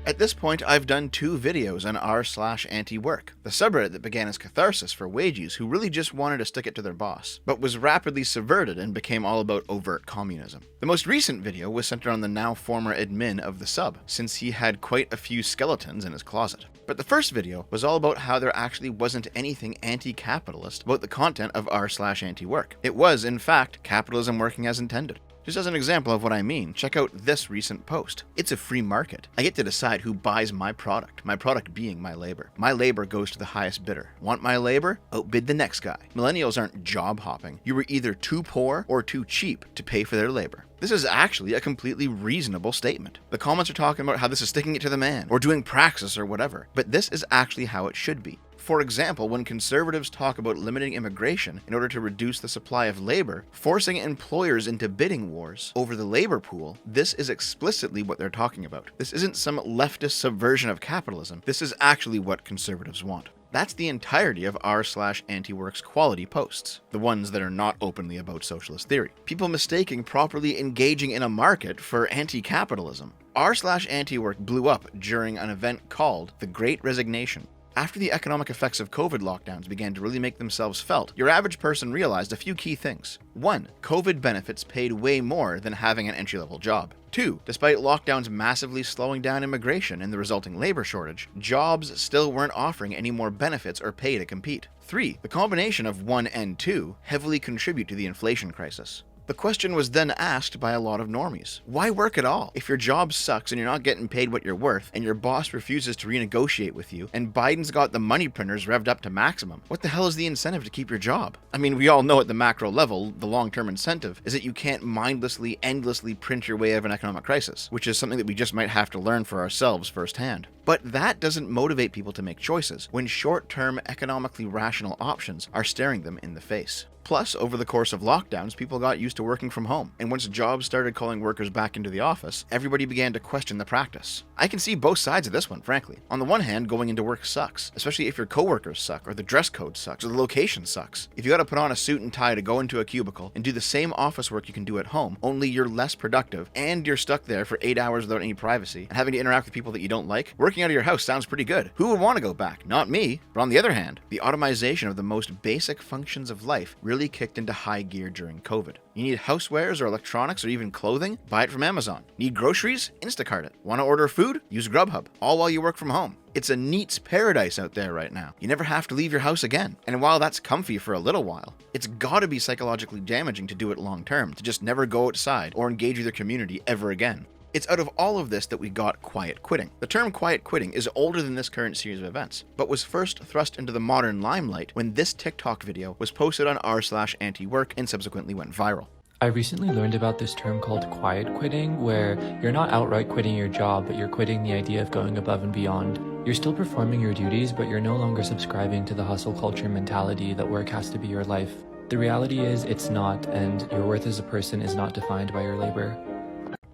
At this point, I've done 2 videos on r/anti-work, the subreddit that began as catharsis for wages who really just wanted to stick it to their boss, but was rapidly subverted and became all about overt communism. The most recent video was centered on the now former admin of the sub, since he had quite a few skeletons in his closet. But the first video was all about how there actually wasn't anything anti-capitalist about the content of r/anti-work. It was, in fact, capitalism working as intended. Just as an example of what I mean, check out this recent post. It's a free market. I get to decide who buys my product being my labor. My labor goes to the highest bidder. Want my labor? Outbid the next guy. Millennials aren't job hopping. You were either too poor or too cheap to pay for their labor. This is actually a completely reasonable statement. The comments are talking about how this is sticking it to the man, or doing praxis or whatever, but this is actually how it should be. For example, when conservatives talk about limiting immigration in order to reduce the supply of labor, forcing employers into bidding wars over the labor pool, this is explicitly what they're talking about. This isn't some leftist subversion of capitalism. This is actually what conservatives want. That's the entirety of r/anti-work's quality posts, the ones that are not openly about socialist theory. People mistaking properly engaging in a market for anti-capitalism. r/anti-work blew up during an event called the Great Resignation. After the economic effects of COVID lockdowns began to really make themselves felt, your average person realized a few key things. 1. COVID benefits paid way more than having an entry-level job. 2. Despite lockdowns massively slowing down immigration and the resulting labor shortage, jobs still weren't offering any more benefits or pay to compete. 3. The combination of 1 and 2 heavily contribute to the inflation crisis. The question was then asked by a lot of normies. Why work at all? If your job sucks and you're not getting paid what you're worth, and your boss refuses to renegotiate with you, and Biden's got the money printers revved up to maximum, what the hell is the incentive to keep your job? I mean, we all know at the macro level, the long-term incentive is that you can't mindlessly, endlessly print your way out of an economic crisis, which is something that we just might have to learn for ourselves firsthand. But that doesn't motivate people to make choices when short-term, economically rational options are staring them in the face. Plus, over the course of lockdowns, people got used to working from home, and once jobs started calling workers back into the office, everybody began to question the practice. I can see both sides of this one, frankly. On the one hand, going into work sucks, especially if your coworkers suck, or the dress code sucks, or the location sucks. If you gotta put on a suit and tie to go into a cubicle and do the same office work you can do at home, only you're less productive, and you're stuck there for 8 hours without any privacy, and having to interact with people that you don't like, working out of your house sounds pretty good. Who would want to go back? Not me. But on the other hand, the automation of the most basic functions of life really kicked into high gear during COVID. You need housewares or electronics or even clothing? Buy it from Amazon. Need groceries? Instacart it. Want to order food? Use Grubhub. All while you work from home. It's a neat's paradise out there right now. You never have to leave your house again. And while that's comfy for a little while, it's gotta be psychologically damaging to do it long term, to just never go outside or engage with your community ever again. It's out of all of this that we got quiet quitting. The term quiet quitting is older than this current series of events, but was first thrust into the modern limelight when this TikTok video was posted on r/anti-work and subsequently went viral. I recently learned about this term called quiet quitting, where you're not outright quitting your job, but you're quitting the idea of going above and beyond. You're still performing your duties, but you're no longer subscribing to the hustle culture mentality that work has to be your life. The reality is it's not, and your worth as a person is not defined by your labor.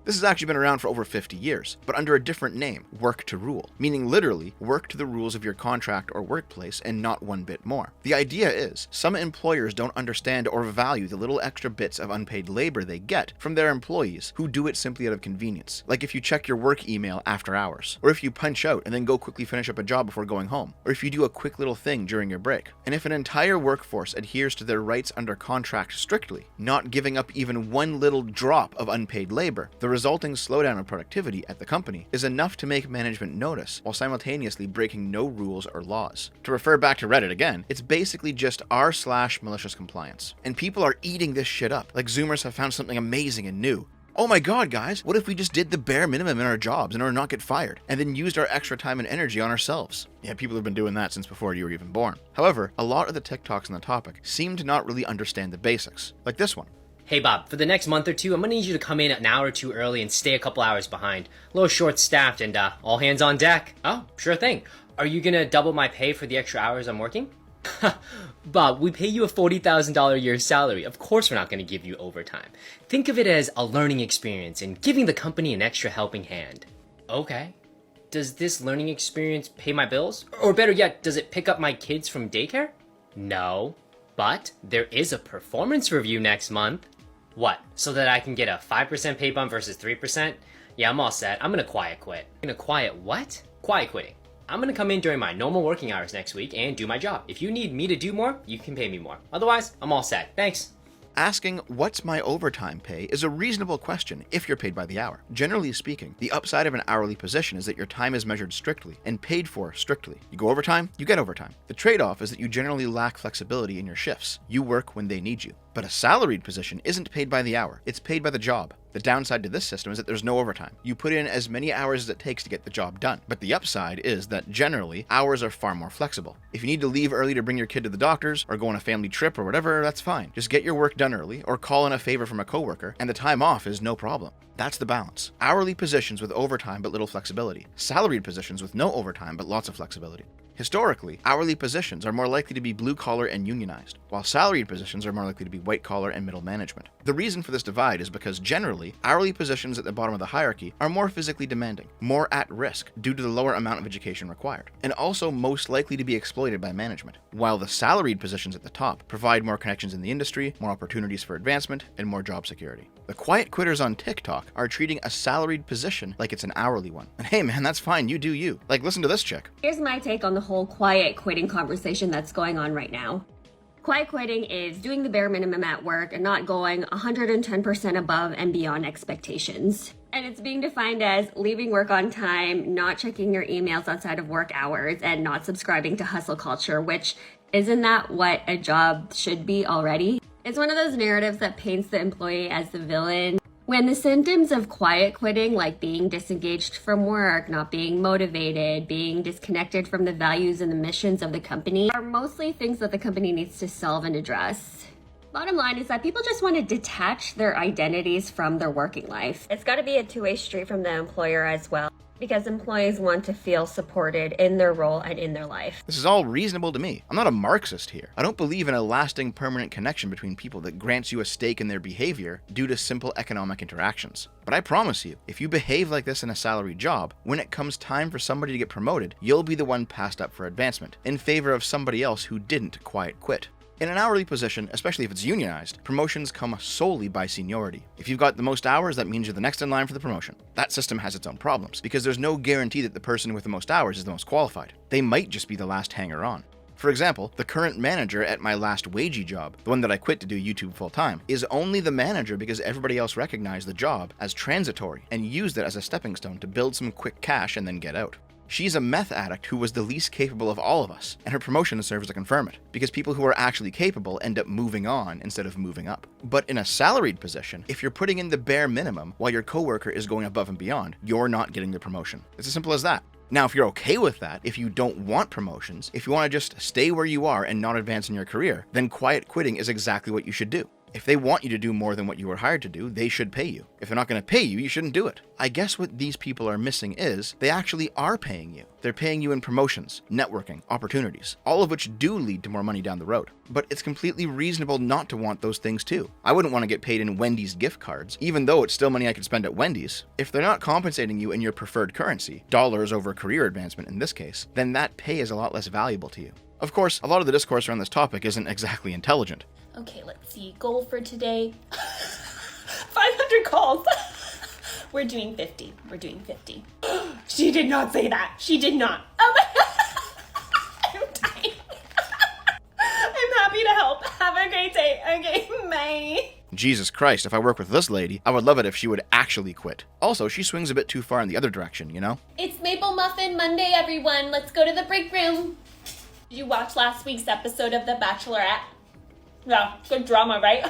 This has actually been around for over 50 years, but under a different name, work to rule, meaning literally work to the rules of your contract or workplace and not one bit more. The idea is, some employers don't understand or value the little extra bits of unpaid labor they get from their employees who do it simply out of convenience. Like if you check your work email after hours, or if you punch out and then go quickly finish up a job before going home, or if you do a quick little thing during your break. And if an entire workforce adheres to their rights under contract strictly, not giving up even one little drop of unpaid labor, the resulting slowdown in productivity at the company is enough to make management notice while simultaneously breaking no rules or laws. To refer back to Reddit again, it's basically just r/malicious compliance. And people are eating this shit up, like Zoomers have found something amazing and new. Oh my god, guys, what if we just did the bare minimum in our jobs in order to not get fired, and then used our extra time and energy on ourselves? Yeah, people have been doing that since before you were even born. However, a lot of the TikToks on the topic seem to not really understand the basics, like this one. Hey Bob, for the next month or two, I'm gonna need you to come in an hour or two early and stay a couple hours behind. A little short-staffed and all hands on deck. Oh, sure thing. Are you gonna double my pay for the extra hours I'm working? Bob, we pay you a $40,000 a year salary. Of course we're not gonna give you overtime. Think of it as a learning experience and giving the company an extra helping hand. Okay. Does this learning experience pay my bills? Or better yet, does it pick up my kids from daycare? No. But there is a performance review next month. What, so that I can get a 5% pay bump versus 3%? Yeah, I'm all set. I'm gonna quiet quit. Gonna quiet what? Quiet quitting. I'm gonna come in during my normal working hours next week and do my job. If you need me to do more, you can pay me more. Otherwise, I'm all set. Thanks. Asking, what's my overtime pay, is a reasonable question if you're paid by the hour. Generally speaking, the upside of an hourly position is that your time is measured strictly and paid for strictly. You go overtime, you get overtime. The trade-off is that you generally lack flexibility in your shifts. You work when they need you. But a salaried position isn't paid by the hour, it's paid by the job. The downside to this system is that there's no overtime. You put in as many hours as it takes to get the job done. But the upside is that generally, hours are far more flexible. If you need to leave early to bring your kid to the doctors, or go on a family trip or whatever, that's fine. Just get your work done early, or call in a favor from a coworker, and the time off is no problem. That's the balance. Hourly positions with overtime but little flexibility. Salaried positions with no overtime but lots of flexibility. Historically, hourly positions are more likely to be blue-collar and unionized, while salaried positions are more likely to be white-collar and middle management. The reason for this divide is because generally, hourly positions at the bottom of the hierarchy are more physically demanding, more at risk due to the lower amount of education required, and also most likely to be exploited by management, while the salaried positions at the top provide more connections in the industry, more opportunities for advancement, and more job security. The quiet quitters on TikTok are treating a salaried position like it's an hourly one. And hey man, that's fine, you do you. Like, listen to this chick. Here's my take on the whole quiet quitting conversation that's going on right now. Quiet quitting is doing the bare minimum at work and not going 110% above and beyond expectations. And it's being defined as leaving work on time, not checking your emails outside of work hours, and not subscribing to hustle culture, which isn't that what a job should be already? It's one of those narratives that paints the employee as the villain, when the symptoms of quiet quitting, like being disengaged from work, not being motivated, being disconnected from the values and the missions of the company, are mostly things that the company needs to solve and address. Bottom line is that people just want to detach their identities from their working life. It's got to be a two-way street from the employer as well, because employees want to feel supported in their role and in their life. This is all reasonable to me. I'm not a Marxist here. I don't believe in a lasting permanent connection between people that grants you a stake in their behavior due to simple economic interactions. But I promise you, if you behave like this in a salaried job, when it comes time for somebody to get promoted, you'll be the one passed up for advancement, in favor of somebody else who didn't quiet quit. In an hourly position, especially if it's unionized, promotions come solely by seniority. If you've got the most hours, that means you're the next in line for the promotion. That system has its own problems, because there's no guarantee that the person with the most hours is the most qualified. They might just be the last hanger-on. For example, the current manager at my last wagey job, the one that I quit to do YouTube full-time, is only the manager because everybody else recognized the job as transitory and used it as a stepping stone to build some quick cash and then get out. She's a meth addict who was the least capable of all of us, and her promotion serves to confirm it, because people who are actually capable end up moving on instead of moving up. But in a salaried position, if you're putting in the bare minimum while your coworker is going above and beyond, you're not getting the promotion. It's as simple as that. Now, if you're okay with that, if you don't want promotions, if you want to just stay where you are and not advance in your career, then quiet quitting is exactly what you should do. If they want you to do more than what you were hired to do, they should pay you. If they're not going to pay you, you shouldn't do it. I guess what these people are missing is they actually are paying you. They're paying you in promotions, networking, opportunities, all of which do lead to more money down the road. But it's completely reasonable not to want those things too. I wouldn't want to get paid in Wendy's gift cards, even though it's still money I could spend at Wendy's. If they're not compensating you in your preferred currency, dollars over career advancement in this case, then that pay is a lot less valuable to you. Of course, a lot of the discourse around this topic isn't exactly intelligent. Okay, let's see. Goal for today. 500 calls. We're doing 50. We're doing 50. She did not say that. She did not. Oh my I'm dying. I'm happy to help. Have a great day. Okay, bye. Jesus Christ, if I work with this lady, I would love it if she would actually quit. Also, she swings a bit too far in the other direction, you know? It's Maple Muffin Monday, everyone. Let's go to the break room. Did you watch last week's episode of The Bachelorette? Yeah, good drama, right?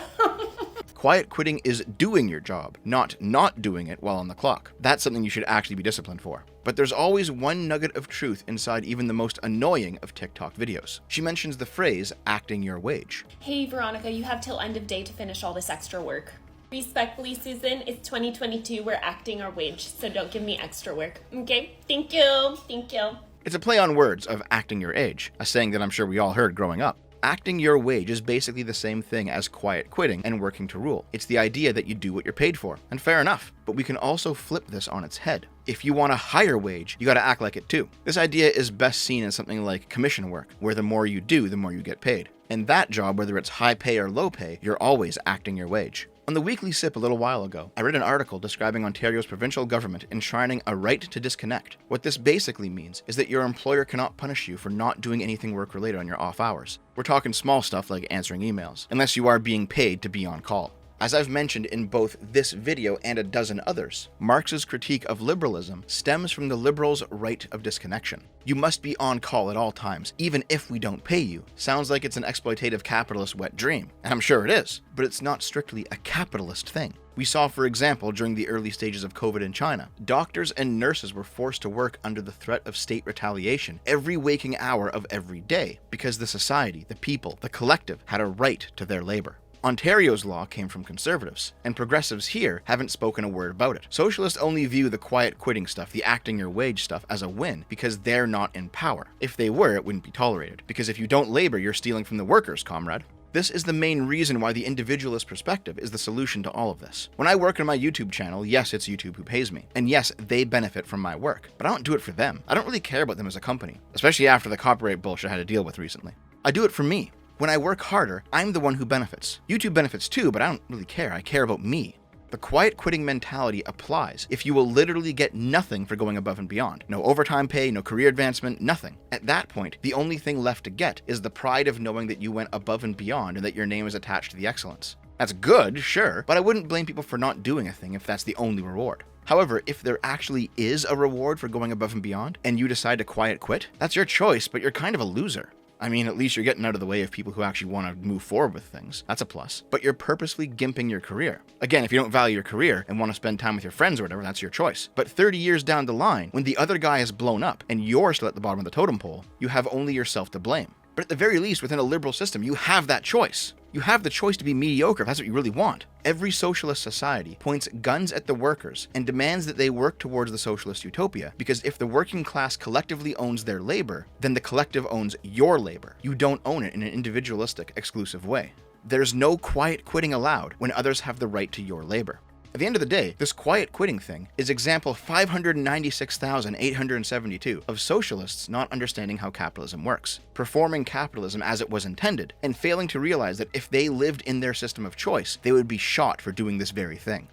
Quiet quitting is doing your job, not doing it while on the clock. That's something you should actually be disciplined for. But there's always one nugget of truth inside even the most annoying of TikTok videos. She mentions the phrase, acting your wage. Hey, Veronica, you have till end of day to finish all this extra work. Respectfully, Susan, it's 2022. We're acting our wage, so don't give me extra work. Okay? Thank you. Thank you. It's a play on words of acting your age, a saying that I'm sure we all heard growing up. Acting your wage is basically the same thing as quiet quitting and working to rule. It's the idea that you do what you're paid for, and fair enough. But we can also flip this on its head. If you want a higher wage, you gotta act like it too. This idea is best seen as something like commission work, where the more you do, the more you get paid. In that job, whether it's high pay or low pay, you're always acting your wage. On the Weekly Sip a little while ago, I read an article describing Ontario's provincial government enshrining a right to disconnect. What this basically means is that your employer cannot punish you for not doing anything work-related on your off hours. We're talking small stuff like answering emails, unless you are being paid to be on call. As I've mentioned in both this video and a dozen others, Marx's critique of liberalism stems from the liberals' right of disconnection. You must be on call at all times, even if we don't pay you. Sounds like it's an exploitative capitalist wet dream, and I'm sure it is, but it's not strictly a capitalist thing. We saw, for example, during the early stages of COVID in China, doctors and nurses were forced to work under the threat of state retaliation every waking hour of every day, because the society, the people, the collective had a right to their labor. Ontario's law came from conservatives, and progressives here haven't spoken a word about it. Socialists only view the quiet quitting stuff, the acting your wage stuff, as a win because they're not in power. If they were, it wouldn't be tolerated, because if you don't labor, you're stealing from the workers, comrade. This is the main reason why the individualist perspective is the solution to all of this. When I work on my YouTube channel, yes, it's YouTube who pays me, and yes, they benefit from my work, but I don't do it for them. I don't really care about them as a company, especially after the copyright bullshit I had to deal with recently. I do it for me. When I work harder, I'm the one who benefits. YouTube benefits too, but I don't really care. I care about me. The quiet quitting mentality applies if you will literally get nothing for going above and beyond. No overtime pay, no career advancement, nothing. At that point, the only thing left to get is the pride of knowing that you went above and beyond and that your name is attached to the excellence. That's good, sure, but I wouldn't blame people for not doing a thing if that's the only reward. However, if there actually is a reward for going above and beyond, and you decide to quiet quit, that's your choice, but you're kind of a loser. I mean, at least you're getting out of the way of people who actually want to move forward with things. That's a plus. But you're purposely gimping your career. Again, if you don't value your career and want to spend time with your friends or whatever, that's your choice. But 30 years down the line, when the other guy is blown up and you're still at the bottom of the totem pole, you have only yourself to blame. But at the very least, within a liberal system, you have that choice. You have the choice to be mediocre if that's what you really want. Every socialist society points guns at the workers and demands that they work towards the socialist utopia, because if the working class collectively owns their labor, then the collective owns your labor. You don't own it in an individualistic, exclusive way. There's no quiet quitting allowed when others have the right to your labor. At the end of the day, this quiet quitting thing is example 596,872 of socialists not understanding how capitalism works, performing capitalism as it was intended, and failing to realize that if they lived in their system of choice, they would be shot for doing this very thing.